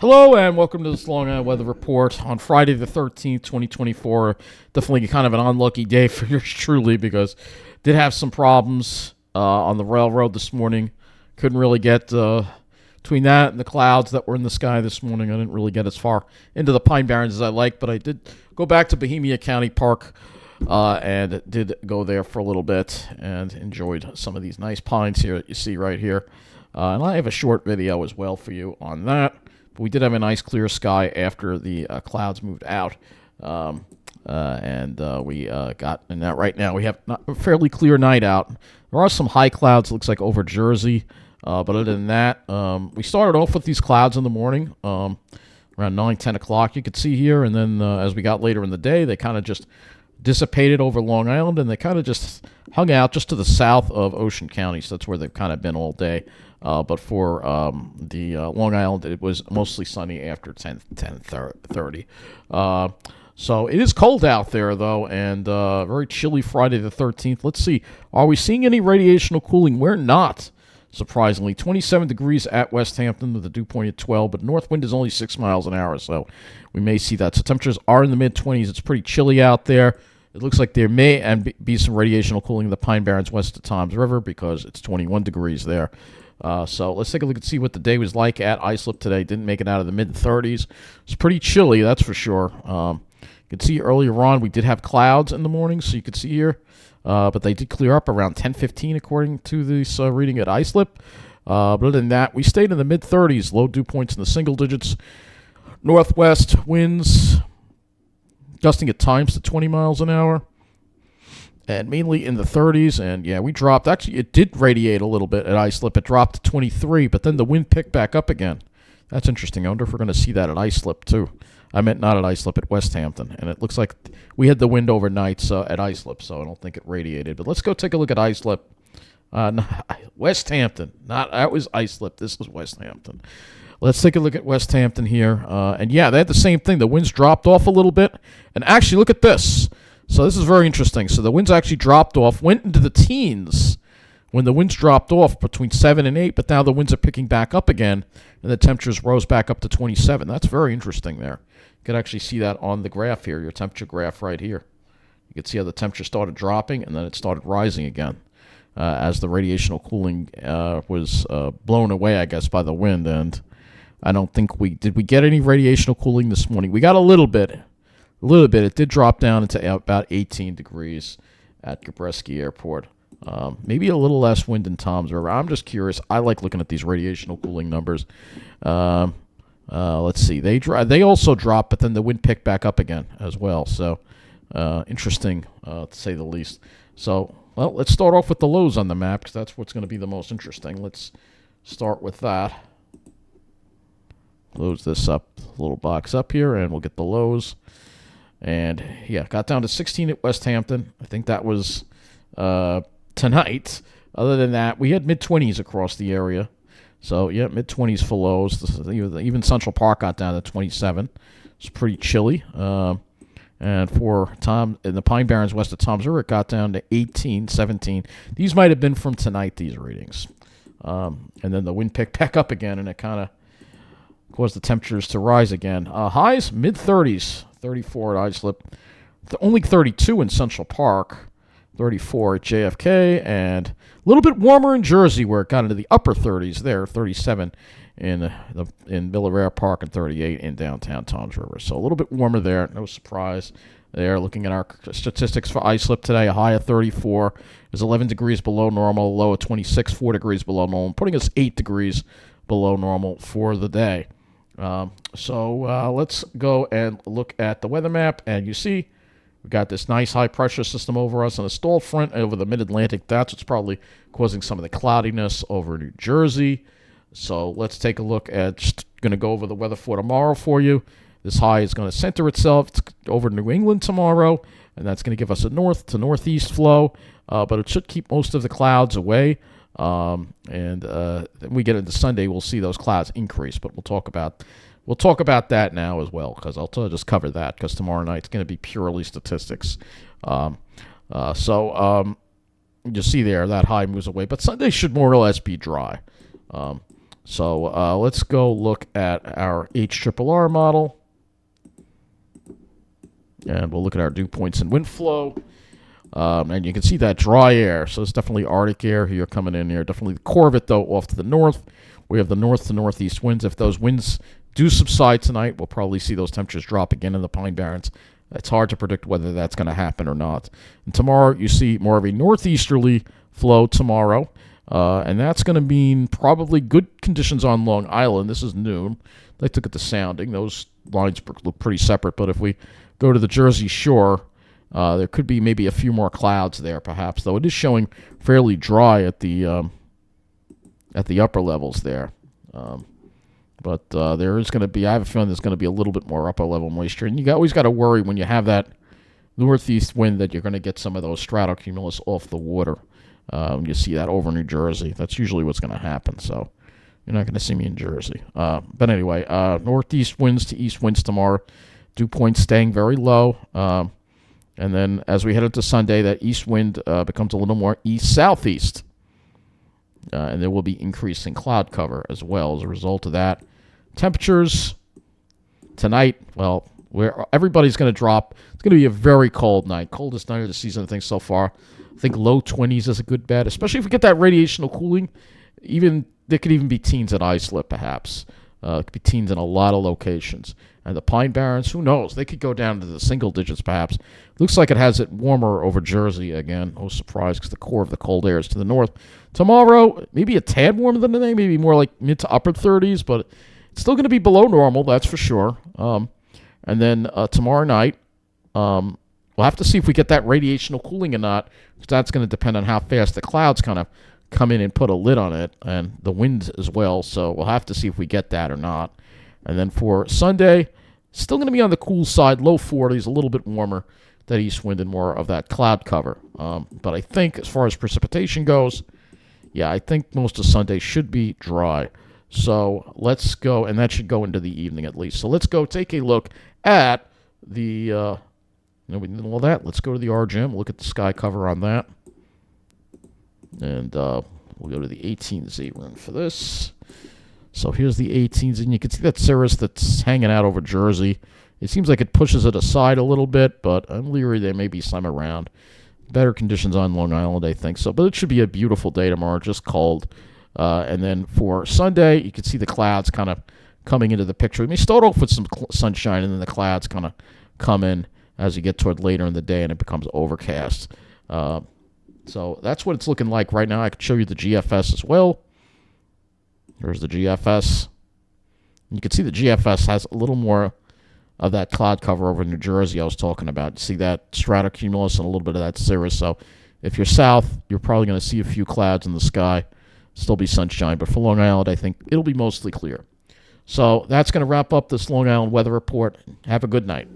Hello and welcome to this Long Island Weather Report on Friday the 13th, 2024. Definitely kind of an unlucky day for yours truly because did have some problems on the railroad this morning. Couldn't really get between that and the clouds that were in the sky this morning. I didn't really get as far into the Pine Barrens as I liked, but I did go back to Bohemia County Park and did go there for a little bit and enjoyed some of these nice pines here that you see right here. And I have a short video as well for you on that. But we did have a nice clear sky after the clouds moved out. We got in that right now. We have a fairly clear night out. There are some high clouds, looks like over Jersey. But other than that, we started off with these clouds in the morning, around 9, 10 o'clock, you could see here. And then as we got later in the day, they kind of just dissipated over Long Island, and they kind of just hung out just to the south of Ocean County. So that's where they've kind of been all day. But for the Long Island, it was mostly sunny after 10:30. So it is cold out there, though, and very chilly Friday the 13th. Let's see. Are we seeing any radiational cooling? We're not, surprisingly. 27 degrees at West Hampton with a dew point at 12, but north wind is only 6 miles an hour, so we may see that. So temperatures are in the mid-20s. It's pretty chilly out there. It looks like there may be some radiational cooling in the Pine Barrens west of Toms River because it's 21 degrees there. So let's take a look and see what the day was like at Islip today. Didn't make it out of the mid-30s. It's pretty chilly, that's for sure. You can see earlier on we did have clouds in the morning, so you could see here. But they did clear up around 10:15 according to this reading at Islip. But other than that, we stayed in the mid-30s. Low dew points in the single digits. Northwest winds gusting at times to 20 miles an hour. And mainly in the 30s, and yeah, we dropped. Actually, it did radiate a little bit at Islip. It dropped to 23, but then the wind picked back up again. That's interesting. I wonder if we're going to see that at Islip, too. I meant not at Islip, at West Hampton. And it looks like we had the wind overnight at Islip, so I don't think it radiated. But let's go take a look at Islip. West Hampton. That was Islip. This was West Hampton. Let's take a look at West Hampton here. And yeah, they had the same thing. The winds dropped off a little bit. And actually, look at this. So this is very interesting. So the winds actually dropped off, went into the teens when the winds dropped off between 7 and 8, but now the winds are picking back up again, and the temperatures rose back up to 27. That's very interesting there. You can actually see that on the graph here, your temperature graph right here. You can see how the temperature started dropping, and then it started rising again as the radiational cooling was blown away, I guess, by the wind. And I don't think did we get any radiational cooling this morning? We got a little bit. It did drop down into about 18 degrees at Gabreski Airport. Maybe a little less wind in Toms River. I'm just curious. I like looking at these radiational cooling numbers. Let's see. They also dropped, but then the wind picked back up again as well. So interesting, to say the least. So, well, let's start off with the lows on the map because that's what's going to be the most interesting. Let's start with that. Close this up, little box up here, and we'll get the lows. And, yeah, got down to 16 at West Hampton. I think that was tonight. Other than that, we had mid-20s across the area. So, yeah, mid-20s for lows. Even Central Park got down to 27. It's pretty chilly. And for in the Pine Barrens west of Toms River, it got down to 18, 17. These might have been from tonight, these readings. And then the wind picked back up again, and it kind of caused the temperatures to rise again. Highs, mid-30s, 34 at Islip. Only 32 in Central Park, 34 at JFK, and a little bit warmer in Jersey where it got into the upper 30s there, 37 in Villarreal Park and 38 in downtown Toms River. So a little bit warmer there, no surprise there. Looking at our statistics for Islip today, a high of 34 is 11 degrees below normal, low of 26, 4 degrees below normal, putting us 8 degrees below normal for the day. Let's go and look at the weather map, and you see we got this nice high-pressure system over us and a stalled front over the mid-Atlantic. That's what's probably causing some of the cloudiness over New Jersey. So let's take a look at, just going to go over the weather for tomorrow for you. This high is going to center itself over New England tomorrow, and that's going to give us a north to northeast flow, but it should keep most of the clouds away. Then we get into Sunday, we'll see those clouds increase, but we'll talk about that now as well, because I'll just cover that, because tomorrow night it's going to be purely statistics. You see there, that high moves away, but Sunday should more or less be dry. So let's go look at our HRRR model. And we'll look at our dew points and wind flow. And you can see that dry air. So it's definitely Arctic air here coming in here. Definitely the core of it, though, off to the north. We have the north to northeast winds. If those winds do subside tonight, we'll probably see those temperatures drop again in the Pine Barrens. It's hard to predict whether that's going to happen or not. And tomorrow, you see more of a northeasterly flow tomorrow. And that's going to mean probably good conditions on Long Island. This is noon. They took it to sounding. Those lines look pretty separate. But if we go to the Jersey Shore, there could be maybe a few more clouds there, perhaps. Though it is showing fairly dry at the upper levels there. But there is going to be, I have a feeling there's going to be a little bit more upper level moisture. And you always got to worry when you have that northeast wind that you're going to get some of those stratocumulus off the water. You see that over New Jersey. That's usually what's going to happen. So you're not going to see me in Jersey. But anyway, northeast winds to east winds tomorrow. Dew points staying very low. And then as we head into Sunday, that east wind becomes a little more east-southeast. And there will be increasing cloud cover as well as a result of that. Temperatures tonight, well, everybody's going to drop. It's going to be a very cold night. Coldest night of the season, I think, so far. I think low 20s is a good bet, especially if we get that radiational cooling. There could even be teens at Islip, perhaps. It could be teens in a lot of locations. And the Pine Barrens, who knows? They could go down to the single digits, perhaps. Looks like it has it warmer over Jersey again. No surprise, because the core of the cold air is to the north. Tomorrow, maybe a tad warmer than today, maybe more like mid to upper 30s, but it's still going to be below normal, that's for sure. And then tomorrow night, we'll have to see if we get that radiational cooling or not, because that's going to depend on how fast the clouds kind of come in and put a lid on it, and the wind as well. So we'll have to see if we get that or not. And then for Sunday, still going to be on the cool side, low 40s, a little bit warmer, that east wind and more of that cloud cover. But I think as far as precipitation goes, yeah, I think most of Sunday should be dry. So let's go, and that should go into the evening at least. So let's go take a look at we did all that. Let's go to the RGM, look at the sky cover on that. And we'll go to the 18Z run for this. So here's the 18s, and you can see that cirrus that's hanging out over Jersey. It seems like it pushes it aside a little bit, but I'm leery there may be some around. Better conditions on Long Island, I think so. But it should be a beautiful day tomorrow, just cold. And then for Sunday, you can see the clouds kind of coming into the picture. We may start off with some sunshine, and then the clouds kind of come in as you get toward later in the day, and it becomes overcast. So that's what it's looking like right now. I could show you the GFS as well. Here's the GFS. You can see the GFS has a little more of that cloud cover over New Jersey I was talking about. You see that stratocumulus and a little bit of that cirrus. So if you're south, you're probably going to see a few clouds in the sky. Still be sunshine. But for Long Island, I think it'll be mostly clear. So that's going to wrap up this Long Island weather report. Have a good night.